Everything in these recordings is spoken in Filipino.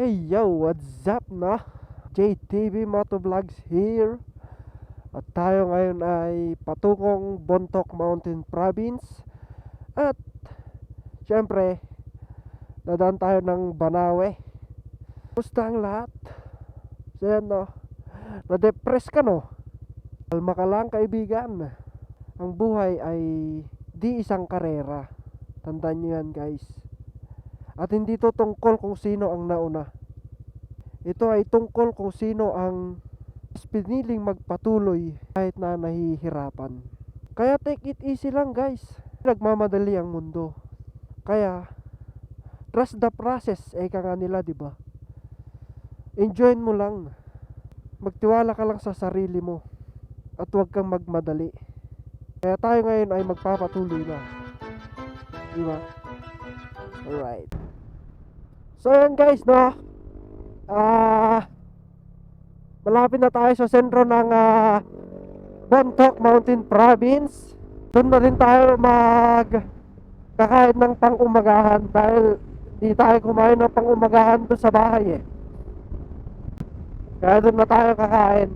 Hey yo, what's up na? JTV Motovlogs here. At tayo ngayon ay patungong Bontoc Mountain Province. At syempre, dadaan tayo ng Banawe. Kumusta ang lahat? So yan no, na-depress ka no? Kalma ka lang kaibigan. Ang buhay ay di isang karera. Tandaan nyo yan guys. At hindi to tungkol kung sino ang nauna. Ito ay tungkol kung sino ang piniling magpatuloy kahit na nahihirapan. Kaya take it easy lang guys. Nagmamadali ang mundo. Kaya trust the process, eka nga nila, diba? Enjoy mo lang. Magtiwala ka lang sa sarili mo. At huwag kang magmadali. Kaya tayo ngayon ay magpapatuloy na. Diba? Alright. So yan guys no, malapit na tayo sa sentro ng Bontoc Mountain Province. Doon na rin tayo kakain ng pang-umagahan dahil di tayo kumain ng pang-umagahan doon sa bahay kaya doon na tayo kakain.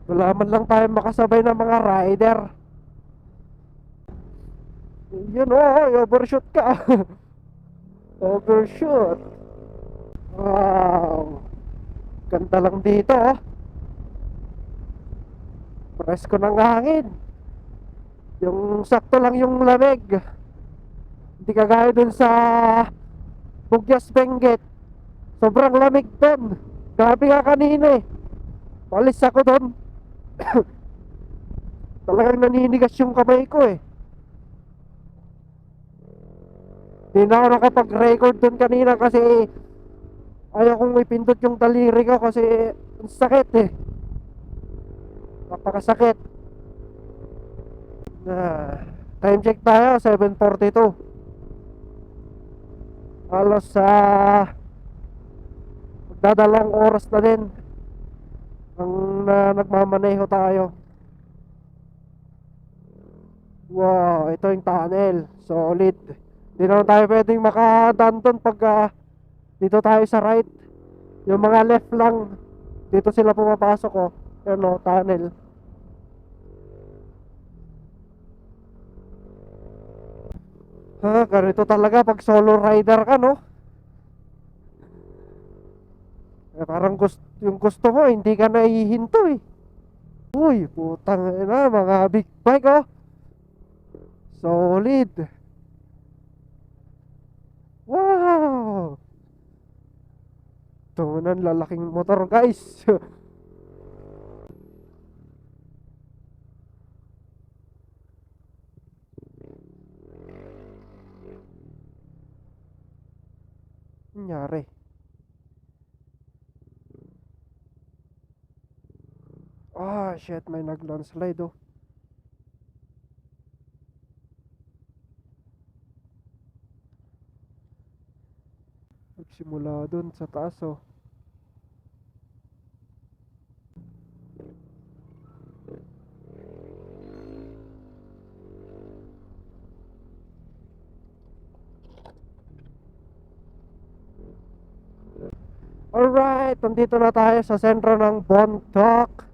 Wala man lang tayo makasabay ng mga rider. Yun overshoot ka. Overshoot. Wow, ganda lang dito presko ng hangin. Yung sakto lang yung lamig. Hindi kagaya dun sa Bugyas Benguet. Sobrang lamig dun. Grabe nga kanina Palis ako dun. Talagang naninigas yung kamay ko Di na ako nakapag-record dun kanina kasi ayaw kong ipindot yung daliri ko kasi ang sakit napakasakit. Time check tayo 7:42. Halos magdadalawang oras na din ang nagmamaneho tayo. Wow, ito yung tunnel, solid. Hindi naman tayo pwedeng makadaan doon pag dito tayo sa right. Yung mga left lang, dito sila pumapasok tunnel. Ganito talaga pag solo rider ka parang yung gusto mo hindi ka naihinto Uy, putang ina, mga big bike solid. Wow, tunan lalaking motor guys. Nangyari shit, may nag-landslide nagsimula dun sa taas Alright, nandito na tayo sa sentro ng Bontoc.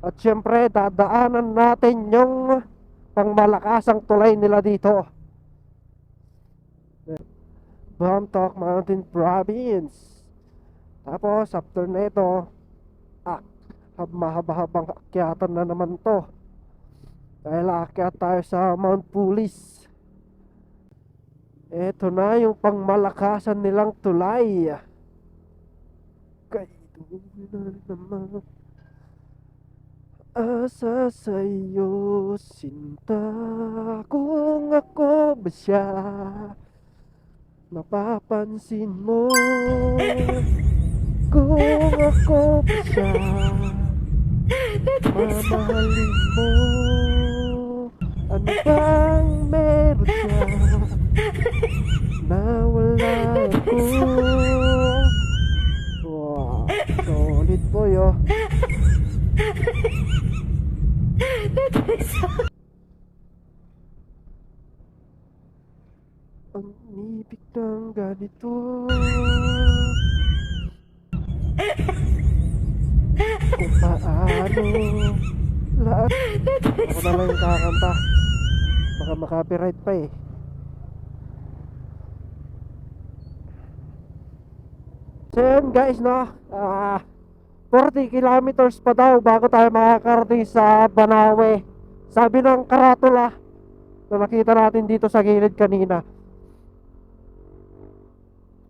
At syempre, dadaanan natin yung pangmalakasang tulay nila dito. Bontoc Mountain Province. Tapos, after na ito, mahaba-habang akyatan na naman to. Dahil aakyat tayo sa Mount Pulis. Ito na yung pangmalakasan nilang tulay. Naman asa sa'yo sinta, kung ako ba siya mapapansin mo, kung ako ba siya mamahalin mo, ng ganito. Kung paano lahat. Ako na lang yung kakanta. Baka makapiright pa eh. So yun guys, no, 40 kilometers pa daw bago tayo makakarating sa Banawe. Sabi ng karatula na nakita natin dito sa gilid kanina.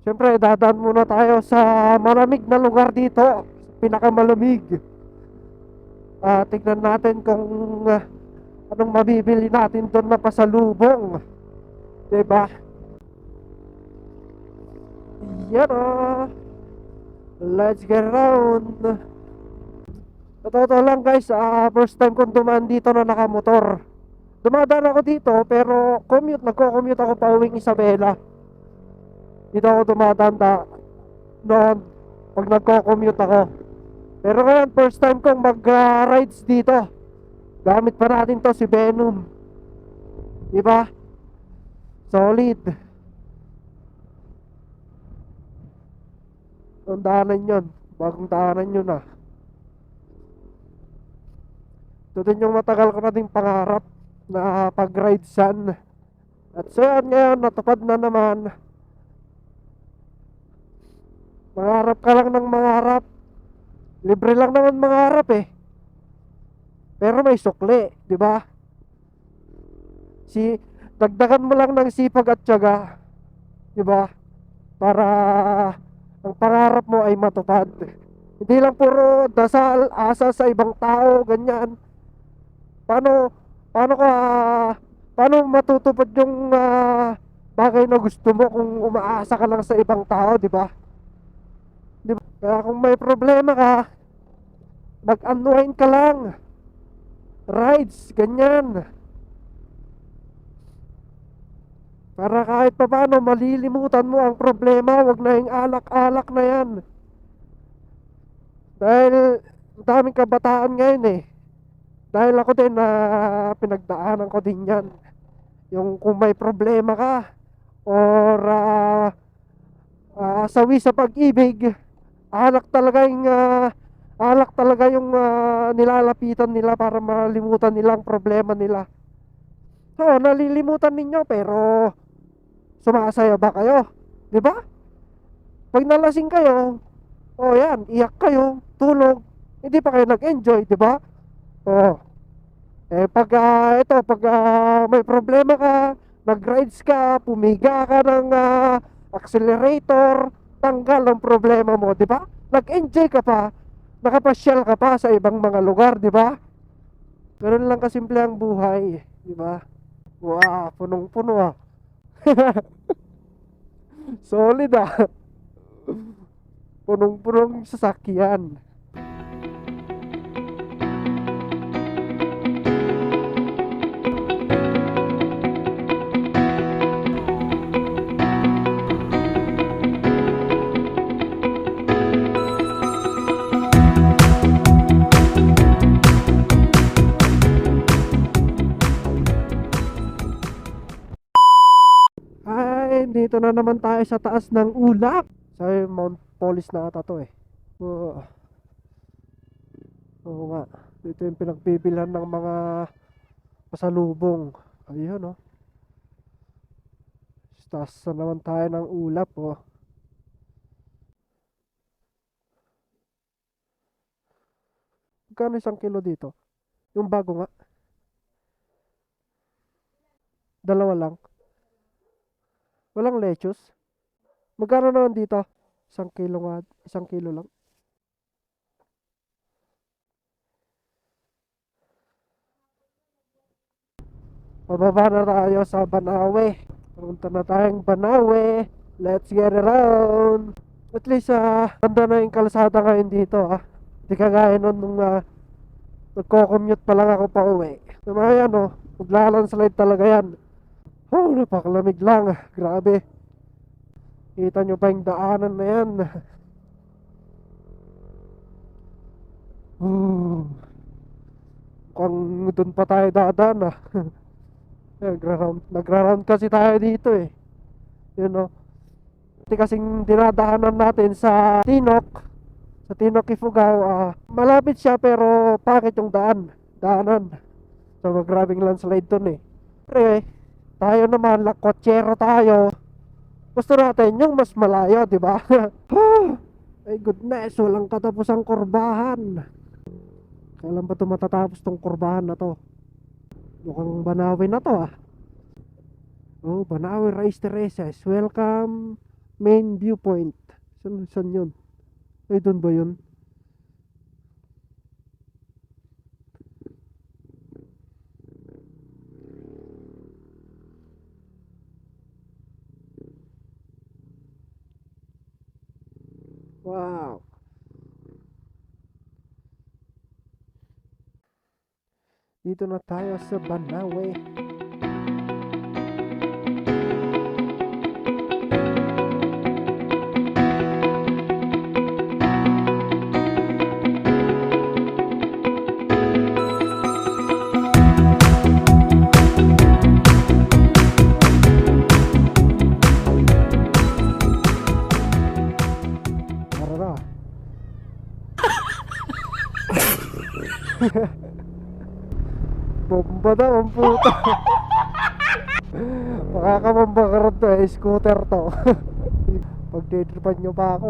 Siyempre dadaan muna tayo sa malamig na lugar dito, pinakamalamig. Tignan natin kung anong mabibili natin doon na pasalubong, diba? Yan o. Let's get around. Totoo lang guys, first time kong dumaan dito na nakamotor. Dumadaan ako dito pero nagko-commute ako pa uwing Isabela. Dito ako dumadaan noon pag nagko-commute ako. Pero ngayon first time kong mag-rides dito. Gamit pa natin to si Venom, diba? Solid. Ang daanan yun, bagong daanan yun ah. Ito din yung matagal ko na ding pangarap na pag-ride san. At so yan, ngayon natupad na naman. Mangarap ka lang ng mangarap. Libre lang naman mangarap eh. Pero may sukli, di ba? Dagdagan mo lang ng sipag at tiyaga, di ba? Para ang pangarap mo ay matupad. Hindi lang puro dasal, asa sa ibang tao, ganyan. Paano matutupad yung bagay na gusto mo kung umaasa ka lang sa ibang tao, di ba? Di ba? Kaya kung may problema ka, mag-unwind ka lang. Rides, ganyan. Para kahit pa paano malilimutan mo ang problema, wag na yung alak-alak na yan. Dahil daming kabataan ngayon eh. Dahil ako din na pinagdaanan ko din yan. Yung kung may problema ka or sawi sa pag-ibig, alak talaga yung nilalapitan nila para malimutan nila ang problema nila. So, nalilimutan ninyo pero sumasaya ba kayo? 'Di ba? Pag nalasing kayo, yan, iyak kayo, tulog, hindi pa kayo nag-enjoy, 'di ba? Pag may problema ka, nag-rides ka, pumiga ka ng accelerator, tanggal ang problema mo, 'di ba? Nag-enjoy ka pa, nakapasyal ka pa sa ibang mga lugar, 'di ba? Ganun lang kasimple ang buhay, 'di ba? Wow, punong-puno ah. Solid ah. Punong-punong sasakyan. Dito na naman tayo sa taas ng ulap. Sa Mount Polis na ata to eh. Oo nga. Dito yung pinagbibilhan ng mga pasalubong. Ayun oh. Taas na naman tayo ng ulap oh. Magkano 1 kilo dito? Yung bago nga. Dalawa lang. Walang lettuce. Magkano naman dito? 1 kilo nga. 1 kilo lang. Pababa na tayo sa Banawe. Punta na tayong Banawe. Let's get around. At least ganda na yung kalsada ngayon dito Di kagaya nun nung nagko-commute pa lang ako pa uwi. Naman yan maglalandslide talaga yan. Napakalamig lang. Grabe. Kita nyo pa yung daanan na yan. Mukhang dun pa tayo dadaan Nagra-round kasi tayo dito eh. Yun Kasing dinadaanan natin sa Tinok Ifugao, malapit siya pero pangit yung daanan. So magrabing landslide dun eh. Pre, tayo naman, lakotsero tayo. Gusto natin yung mas malayo, di ba? Ay goodness, walang katapusang kurbahan. Kailan ba ito matatapos tong kurbahan na to? Mukhang Banawe na to. Oh, Banawe Race Terraces. Welcome main viewpoint. Saan yun? Ay, doon ba yun? Wow. Dito na tayo sa Banawe. Tara na. Bomba daw ang puta. Makakamambakaroon to eh, scooter to. Pagdidripan nyo pa ako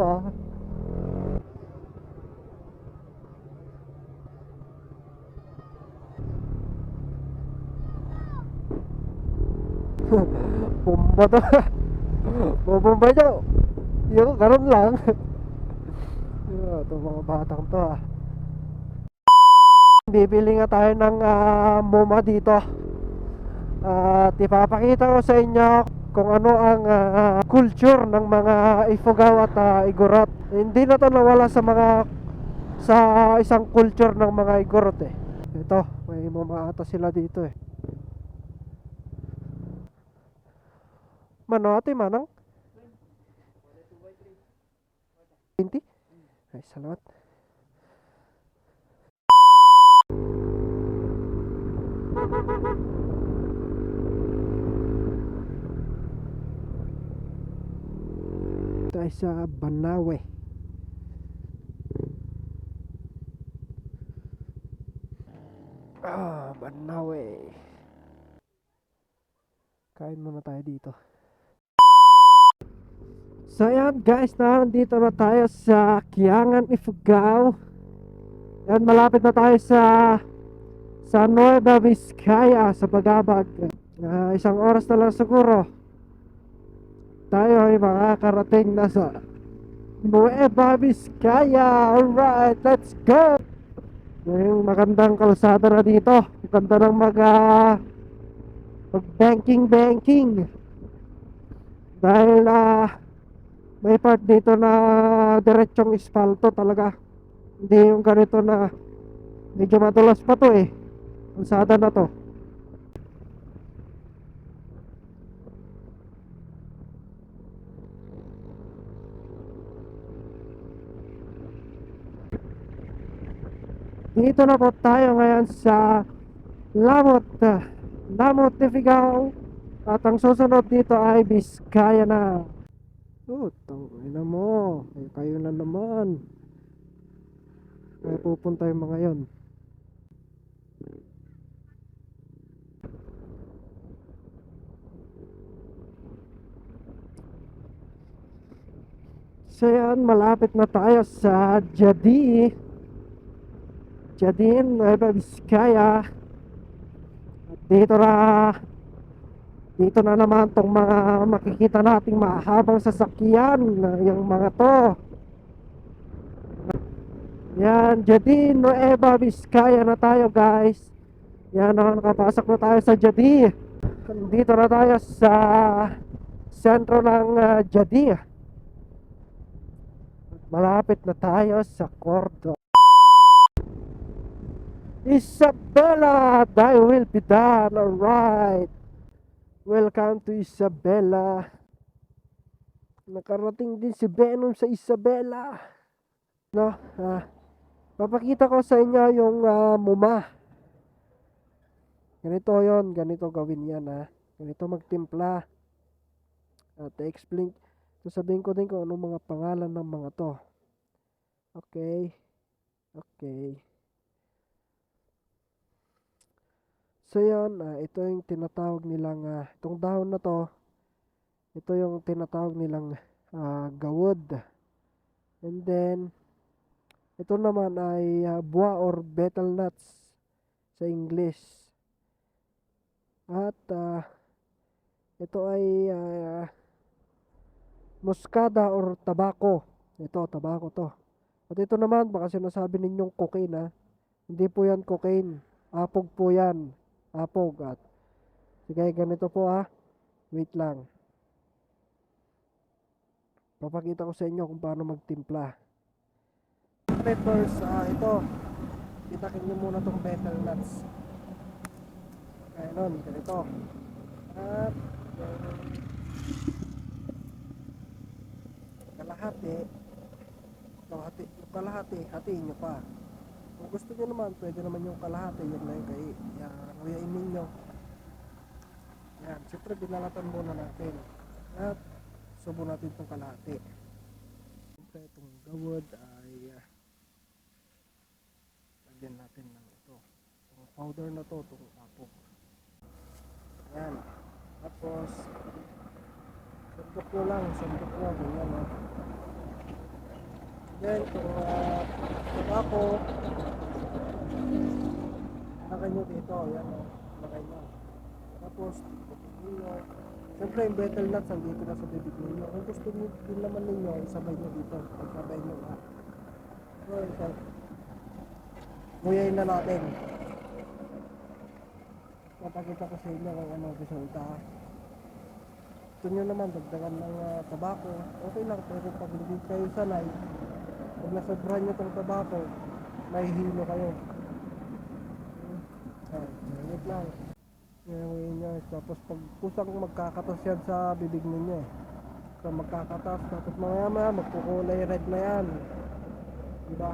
Bomba to. Bomba nyo. Yung ganun lang. Ito mga batang to Bibili nga tayo ng MoMA dito. At ipapakita ko sa inyo kung ano ang culture ng mga Ifugao at Igorot. Hindi na to nawala sa isang culture ng mga Igorot eh. Ito, may MoMA ata sila dito eh. Mano ate, manang? 20? Ay, salamat. Tayo sa Banawe. Banawe. Kain muna tayo dito. So ayan guys, nandito na tayo sa Kiangan, Ifugao. Ayan, malapit na tayo sa Nueva Vizcaya, sa Bagabag. Isang oras na lang siguro tayo ay makakarating na sa Nueva Vizcaya. Alright, let's go! Yung magandang kalsada na dito. Maganda ng mag-banking. Dahil may part dito na diretsong espalto talaga. Hindi yung ganito na medyo madulas pa to eh. Kalsada na to. Dito na po tayo ngayon sa Lamot Ifugao. At ang susunod dito ay Vizcaya na. Tangina mo. Kayo na naman. Kaya pupunta yung mga yon. So yan, malapit na tayo sa Jadin, Nueva Vizcaya. At dito na naman tong mga makikita nating mahabang sasakyan, yung mga to. Yan, Jadin, Nueva Vizcaya na tayo guys. Yan, nakapasok na tayo sa Jadin. Dito na tayo sa sentro ng Jadin. Malapit na tayo sa Cordo. Isabela, thy will be done. Alright. Welcome to Isabela. Nakarating din si Venom sa Isabela. No, papakita ko sa inyo yung MoMA. Ganito yon, ganito gawin yan Ganito magtimpla. Explain Sasabihin ko din kung anong mga pangalan ng mga to. Okay. Okay. So yun, ito yung tinatawag nilang, itong dahon na to, ito yung tinatawag nilang gawod. And then, ito naman ay buwa or betel nuts sa English. At ito ay muscada or tabako. Ito, tabako to. At ito naman, baka sinasabi ninyong cocaine Hindi po yan cocaine. Apog po yan. Apog. At sige, ganito po Wait lang. Papakita ko sa inyo kung paano magtimpla. First, ito. Itakin nyo muna tong betel nuts. Ayun, ganito. At kalahati, hatiin nyo pa. Kung gusto nyo naman, pwede naman yung kalahati. Yan na yung nguyain ninyo. Yan, siyempre binalatan muna natin. At subo natin itong kalahati. Siyempre itong gawad ay lagyan natin ng ito. Itong powder na to, itong apog. Yan. Tapos sandok nyo lang, ganyan Then itong tabako, lagay nyo dito, yan lagay nyo. Tapos bibig ninyo. Siyempre yung betel nuts andito na sa bibig ninyo. Kung gusto nyo din naman ninyo, isabay nyo dito. Pagsabay nyo So ito, nguyain na natin. Papakita ko sa inyo kung ano resulta. Gusto nyo naman dagdagan ng tabako, okay lang. Pero pag hindi kayo sanay, pag nasobrahan nyo itong tabako, mahihilo kayo. Ganit lang. Ngayon nyo. Tapos pag kusang magkakatas yan sa bibig ninyo. So magkakatas, tapos maya magkukulay red na yan. Diba?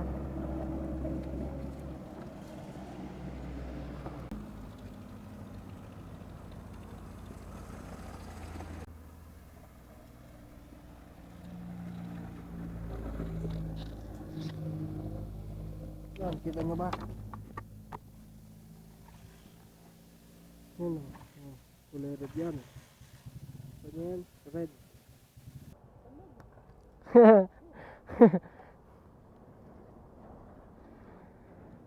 Yan, kita nyo ba? Yan, kulay red yan. Yan, red.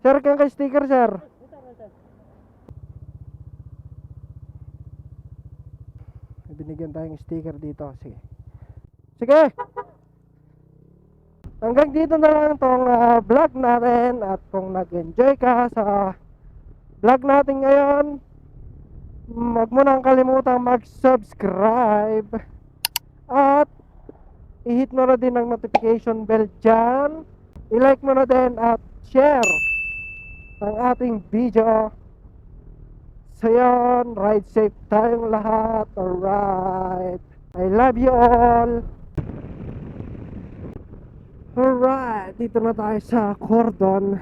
Sir, kang kay sticker, sir. Binigyan tayong sticker dito. Sige. Sige! Hanggang dito na lang tong vlog natin. At kung nag-enjoy ka sa vlog natin ngayon, huwag mo nang kalimutang mag-subscribe. At i-hit mo na din ang notification bell dyan. I-like mo na din at share ang ating video. So yun, ride safe tayong lahat. Alright, I love you all. Alright, dito na tayo sa cordon.